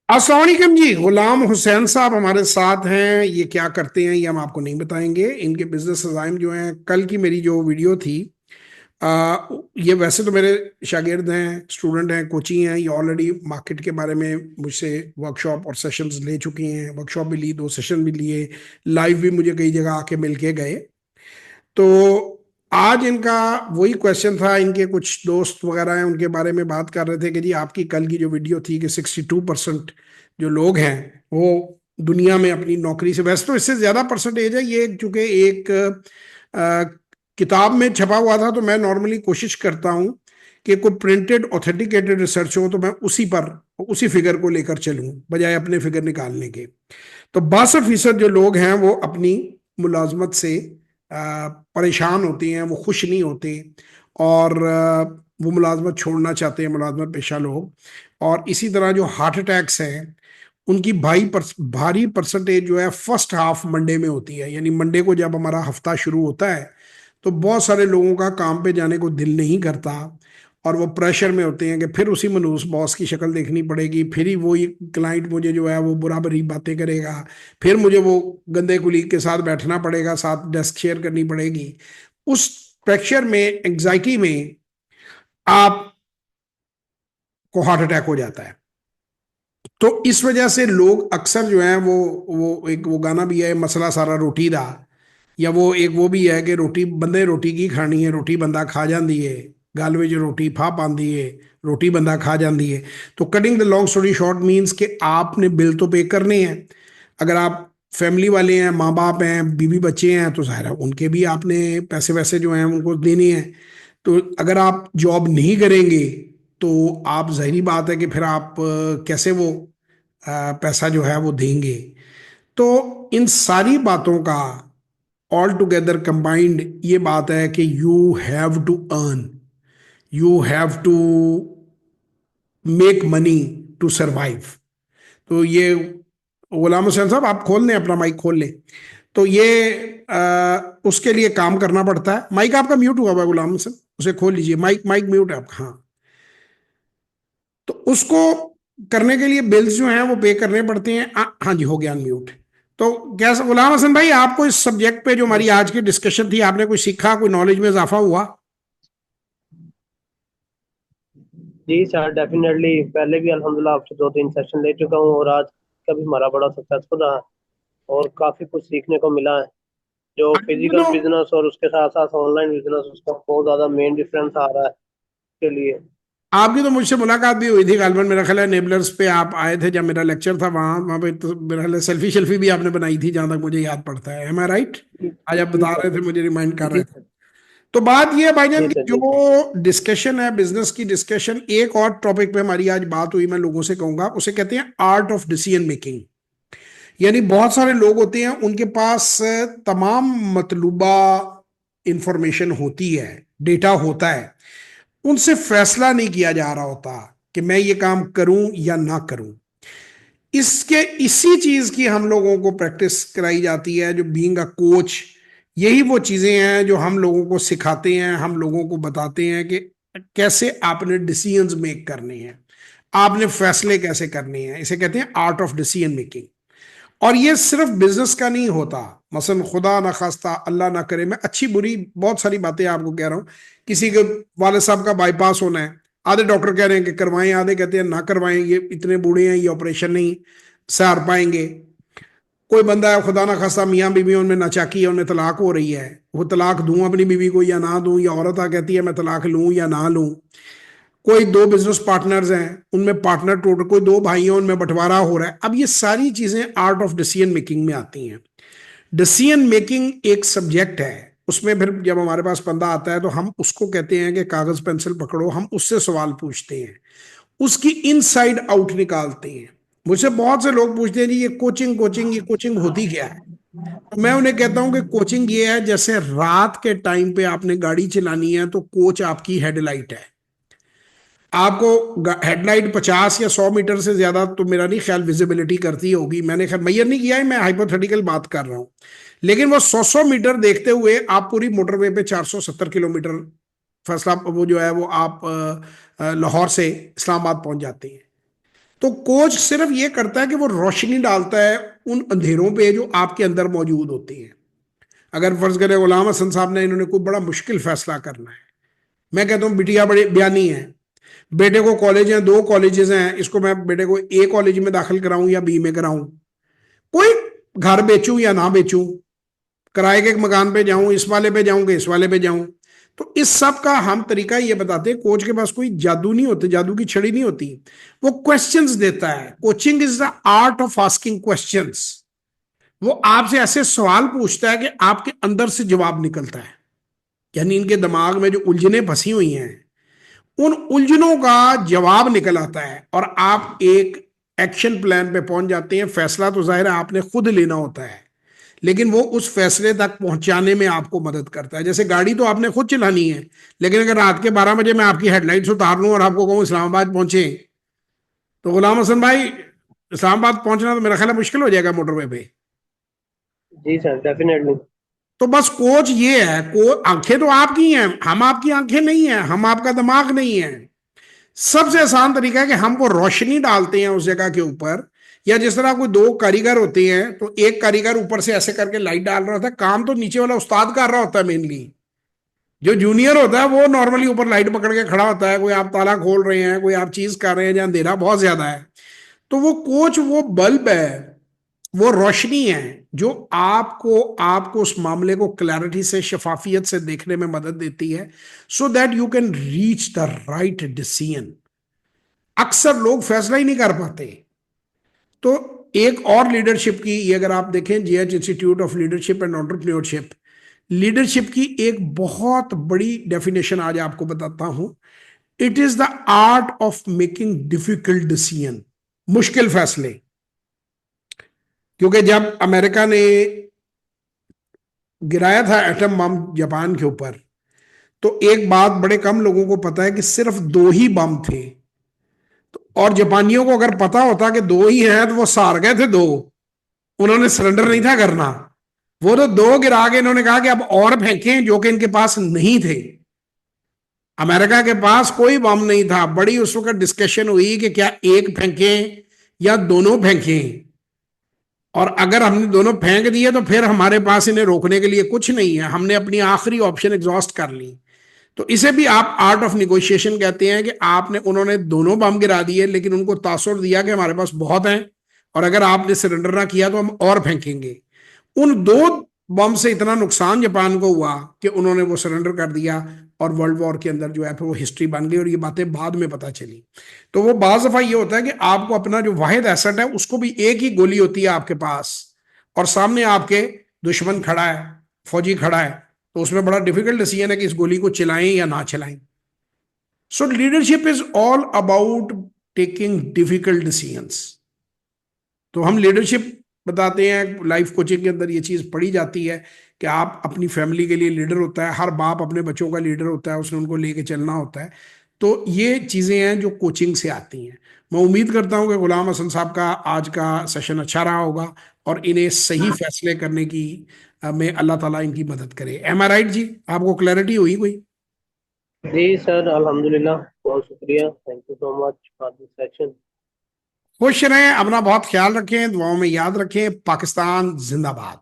अस्सलाम वालेकुम जी। गुलाम हुसैन साहब हमारे साथ हैं। ये क्या करते हैं ये हम आपको नहीं बताएंगे। इनके बिजनेस अज़ाइम जो हैं, कल की मेरी जो वीडियो थी, आ, ये वैसे तो मेरे शागिर्द हैं, स्टूडेंट हैं, कोचिंग हैं। ये ऑलरेडी मार्केट के बारे में मुझसे वर्कशॉप और सेशंस ले चुकी हैं। वर्कशॉप भी ली, 2 सेशन भी लिए, लाइव भी मुझे कई जगह आके मिल के गए। तो आज इनका वही क्वेश्चन था। इनके कुछ दोस्त वगैरह हैं, उनके बारे में बात कर रहे थे कि जी आपकी कल की जो वीडियो थी कि 62% जो लोग हैं वो दुनिया में अपनी नौकरी से, वैसे तो इससे ज्यादा परसेंटेज है ये, चूंकि एक अ, किताब में छपा हुआ था। तो मैं नॉर्मली कोशिश करता हूं कि कोई प्रिंटेड ऑथेंटिकेटेड रिसर्च हो तो मैं उसी पर, उसी फिगर को लेकर चलूं बजाय अपने फिगर निकालने के। तो 62% जो लोग हैं वो अपनी मुलाजमत से परेशान होते हैं, वो खुश नहीं होते, और वो मुलाजमत छोड़ना चाहते हैं, मुलाजमत पेशा लोग। और इसी तरह जो हार्ट अटैक्स हैं, उनकी भारी परसेंटेज जो है फर्स्ट हाफ मंडे में होती है। यानी मंडे को जब हमारा हफ्ता शुरू होता है तो बहुत सारे लोगों का काम पे जाने को दिल नहीं करता, और वो प्रेशर में होते हैं कि फिर उसी मनूस बॉस की शक्ल देखनी पड़ेगी, फिर ही वही क्लाइंट मुझे जो है वो बुरा भरी बातें करेगा, फिर मुझे वो गंदे कुलीग के साथ बैठना पड़ेगा, साथ डेस्क शेयर करनी पड़ेगी। उस प्रेशर में, एंग्जाइटी में आपको हार्ट अटैक हो जाता है। तो इस वजह से लोग अक्सर जो है वो एक वो गाना भी है, मसला सारा रोटी दा, या वो एक वो भी है कि रोटी बंदे रोटी की खानी है, रोटी बंदा खा जाती है, गल में रोटी फा पाती है, रोटी बंदा खा जाती है। तो cutting the long story short means कि आपने बिल तो पे करने हैं। अगर आप फैमिली वाले हैं, माँ बाप हैं, बीवी बच्चे हैं, तो जाहिर है उनके भी आपने पैसे वैसे जो हैं उनको देने हैं। तो अगर आप जॉब नहीं करेंगे तो आप, जाहिर बात है कि फिर आप कैसे वो पैसा जो है वो देंगे। तो इन सारी बातों का ऑल टुगेदर कंबाइंड ये बात है कि you have to earn, you have to make money to survive. तो ये, गुलाम हुसैन साहब आप खोल लें, अपना माइक खोल लें। तो ये उसके लिए काम करना पड़ता है। माइक आपका म्यूट हुआ हुआ है गुलाम हुसैन, उसे खोल लीजिए। माइक माइक म्यूट है आपका, हाँ। तो उसको करने के लिए बिल्स जो हैं वो पे करने पड़ते हैं। हाँ जी, हो गया अनम्यूट। तो क्या गुलाम हसन भाई, आपको इस सब्जेक्ट पे जो हमारी आज की डिस्कशन थी, आपने कुछ सीखा, कोई नॉलेज में इजाफा हुआ? जी सर, डेफिनेटली। पहले भी अल्हम्दुलिल्लाह आपसे 2-3 सेशन ले चुका हूँ और आज का भी हमारा बड़ा सक्सेसफुल रहा और काफ़ी कुछ सीखने को मिला है। जो यू फिजिकल नो, बिजनेस और उसके साथ साथ ऑनलाइन बिजनेस, उसका बहुत ज़्यादा मेन डिफरेंस आ रहा है के लिए। आपकी तो मुझसे मुलाकात भी हुई थी गालबन, मेरा ख्याल है नेबलर्स पे आप आए थे जब मेरा लेक्चर था। वहां वहां पे तो मेरा ख्याल है सेल्फी शेल्फी भी आपने बनाई थी, जहां तक मुझे याद पड़ता है। एम आई राइट? जी आज आप जी बता सर। रहे थे, मुझे रिमाइंड कर रहे जी थे। सर। तो बात यह है भाईजान जी कि सर। जी सर। जो डिस्कशन है, बिजनेस की डिस्कशन, एक और टॉपिक पे हमारी आज बात हुई, मैं लोगों से कहूंगा, उसे कहते हैं आर्ट ऑफ डिसीजन मेकिंग। यानी बहुत सारे लोग होते हैं, उनके पास तमाम मतलूबा इंफॉर्मेशन होती है, डेटा होता है, उनसे फैसला नहीं किया जा रहा होता कि मैं ये काम करूं या ना करूं। इसके इसी चीज की हम लोगों को प्रैक्टिस कराई जाती है, जो बीइंग अ कोच। यही वो चीजें हैं जो हम लोगों को सिखाते हैं, हम लोगों को बताते हैं कि कैसे आपने डिसीजंस मेक करने हैं, आपने फैसले कैसे करने हैं। इसे कहते हैं आर्ट ऑफ डिसीजन मेकिंग। और ये सिर्फ बिजनेस का नहीं होता। मसलन खुदा ना खास्ता, अल्लाह ना करे, मैं अच्छी बुरी बहुत सारी बातें आपको कह रहा हूँ। किसी के वाले साहब का बाईपास होना है, आधे डॉक्टर कह रहे हैं कि करवाएं, आधे कहते हैं ना करवाएं, ये इतने बूढ़े हैं, ये ऑपरेशन नहीं सहार पाएंगे। कोई बंदा है, खुदा ना खास्ता मियाँ बीवी उनमें नाचाकी है, उनमें तलाक हो रही है, वो तलाक दूं अपनी बीवी को या ना दूं, या औरत आ कहती है मैं तलाक लूं या ना लूं। कोई दो बिजनेस पार्टनर्स हैं, उनमें पार्टनर टोटल, कोई दो भाई हैं, उनमें बंटवारा हो रहा है। अब ये सारी चीजें आर्ट ऑफ डिसीजन मेकिंग में आती हैं। डिसीजन मेकिंग एक सब्जेक्ट है। उसमें फिर जब हमारे पास बंदा आता है तो हम उसको कहते हैं कि कागज पेंसिल पकड़ो, हम उससे सवाल पूछते हैं, उसकी इनसाइड आउट निकालते हैं। मुझसे बहुत से लोग पूछते हैं जी ये कोचिंग कोचिंग, ये कोचिंग होती क्या है? तो मैं उन्हें कहता हूं कि कोचिंग ये है, जैसे रात के टाइम पे आपने गाड़ी चलानी है तो कोच आपकी हेडलाइट है। आपको हेडलाइट 50 या 100 मीटर से ज्यादा तो मेरा नहीं ख्याल विजिबिलिटी करती होगी, मैंने खैर मैयर नहीं किया है, मैं हाइपोथेटिकल बात कर रहा हूं। लेकिन वो 100 100 मीटर देखते हुए आप पूरी मोटरवे पे 470 किलोमीटर फैसला वो जो है वो आप लाहौर से इस्लामाबाद पहुंच जाते हैं। तो कोच सिर्फ ये करता है कि वो रोशनी डालता है उन अंधेरों पे जो आपके अंदर मौजूद होती हैं। अगर फर्ज करें गुलाम हसन साहब ने, इन्होंने कोई बड़ा मुश्किल फैसला करना है, मैं कहता हूँ बिटिया बड़ी बयानी है, बेटे को कॉलेज है, 2 कॉलेजेस हैं, इसको मैं बेटे को ए कॉलेज में दाखिल कराऊं या बी में कराऊं, कोई घर बेचूं या ना बेचूं, किराए के मकान पे जाऊं, इस वाले पे जाऊं कि इस वाले पे जाऊं। तो इस सब का हम तरीका ये बताते हैं, कोच के पास कोई जादू नहीं होते, जादू की छड़ी नहीं होती, वो क्वेश्चंस देता है। Coaching is the art of asking questions. वो आपसे ऐसे सवाल पूछता है कि आपके अंदर से जवाब निकलता है, यानी इनके दिमाग में जो उलझने फंसी हुई हैं, उन उलझनों का जवाब निकल आता है और आप एक एक्शन प्लान पे पहुंच जाते हैं। फैसला तो जाहिर है आपने खुद लेना होता है, लेकिन वो उस फैसले तक पहुंचाने में आपको मदद करता है। जैसे गाड़ी तो आपने खुद चलानी है, लेकिन अगर रात के 12 बजे मैं आपकी हेडलाइट्स उतार लूं और आपको कहूं इस्लामाबाद पहुंचे, तो गुलाम हसन भाई, इस्लामाबाद पहुंचना तो मेरा ख्याल है मुश्किल हो जाएगा मोटरवे पे। जी सर, डेफिनेटली। तो बस कोच ये है, आंखें तो आपकी हैं, हम आपकी आंखें नहीं हैं, हम आपका दिमाग नहीं है। सबसे आसान तरीका है कि हम वो रोशनी डालते हैं उस जगह के ऊपर। या जिस तरह कोई 2 कारीगर होते हैं, तो एक कारीगर ऊपर से ऐसे करके लाइट डाल रहा होता है, काम तो नीचे वाला उस्ताद कर रहा होता है मेनली। जो जूनियर होता है वो नॉर्मली ऊपर लाइट पकड़ के खड़ा होता है, कोई आप ताला खोल रहे हैं, कोई आप चीज कर रहे हैं जहां अंधेरा बहुत ज्यादा है। तो वो कोच वो बल्ब है, वो रोशनी है जो आपको आपको उस मामले को क्लैरिटी से, शफाफियत से देखने में मदद देती है, so that you can reach the right decision. अक्सर लोग फैसला ही नहीं कर पाते। तो एक और लीडरशिप की, ये अगर आप देखें, GH institute of leadership and entrepreneurship, leadership की एक बहुत बड़ी डेफिनेशन आज आपको बताता हूं। It is the art of making difficult decision, मुश्किल फैसले। क्योंकि जब अमेरिका ने गिराया था एटम बम जापान के ऊपर, तो एक बात बड़े कम लोगों को पता है कि सिर्फ 2 ही बम थे। और जापानियों को अगर पता होता कि 2 ही हैं तो वो सार गए थे 2, उन्होंने सरेंडर नहीं था करना। वो तो 2 गिरा के इन्होंने कहा कि अब और फेंकें, जो कि इनके पास नहीं थे। अमेरिका के पास कोई बम नहीं था। बड़ी उस वक्त डिस्कशन हुई कि क्या एक फेंकें या दोनों फेंकें, और अगर हमने दोनों फेंक दिए तो फिर हमारे पास इन्हें रोकने के लिए कुछ नहीं है, हमने अपनी आखिरी ऑप्शन एग्जॉस्ट कर ली। तो इसे भी आप आर्ट ऑफ निगोशिएशन कहते हैं कि आपने, उन्होंने दोनों बम गिरा दिए, लेकिन उनको तासुर दिया कि हमारे पास बहुत हैं, और अगर आपने सरेंडर ना किया तो हम और फेंकेंगे। उन 2 बम से इतना नुकसान जापान को हुआ कि उन्होंने वो सरेंडर कर दिया, और वर्ल्ड वॉर के अंदर जो है फिर वो हिस्ट्री बन गई, और ये बातें बाद में पता चली। तो वो बाज दफा ये होता है कि आपको अपना जो वाहिद एसेट है, उसको भी एक ही गोली होती है आपके पास, और सामने आपके दुश्मन खड़ा है, फौजी खड़ा है, तो उसमें बड़ा डिफिकल्ट डिसीजन है कि इस गोली को चलाएं या ना चलाएं। सो leadership is all about taking difficult decisions. तो हम लीडरशिप बताते हैं, लाइफ कोचिंग के अंदर ये चीज पढ़ी जाती है कि आप अपनी फैमिली के लिए लीडर होता है, हर बाप अपने बच्चों का लीडर होता है, उसने उनको लेके चलना होता है। तो ये चीजें हैं जो कोचिंग से आती हैं। मैं उम्मीद करता हूं कि गुलाम हसन साहब का आज का सेशन अच्छा रहा होगा, और इन्हें सही फैसले करने की में अल्लाह ताला इनकी मदद करे। एम आई राइट जी? आपको क्लैरिटी हुई कोई? जी सर, अल्हम्दुलिल्लाह, बहुत शुक्रिया, thank you so much for this session. खुश रहें, अपना बहुत ख्याल रखें, दुआओं में याद रखें। पाकिस्तान जिंदाबाद।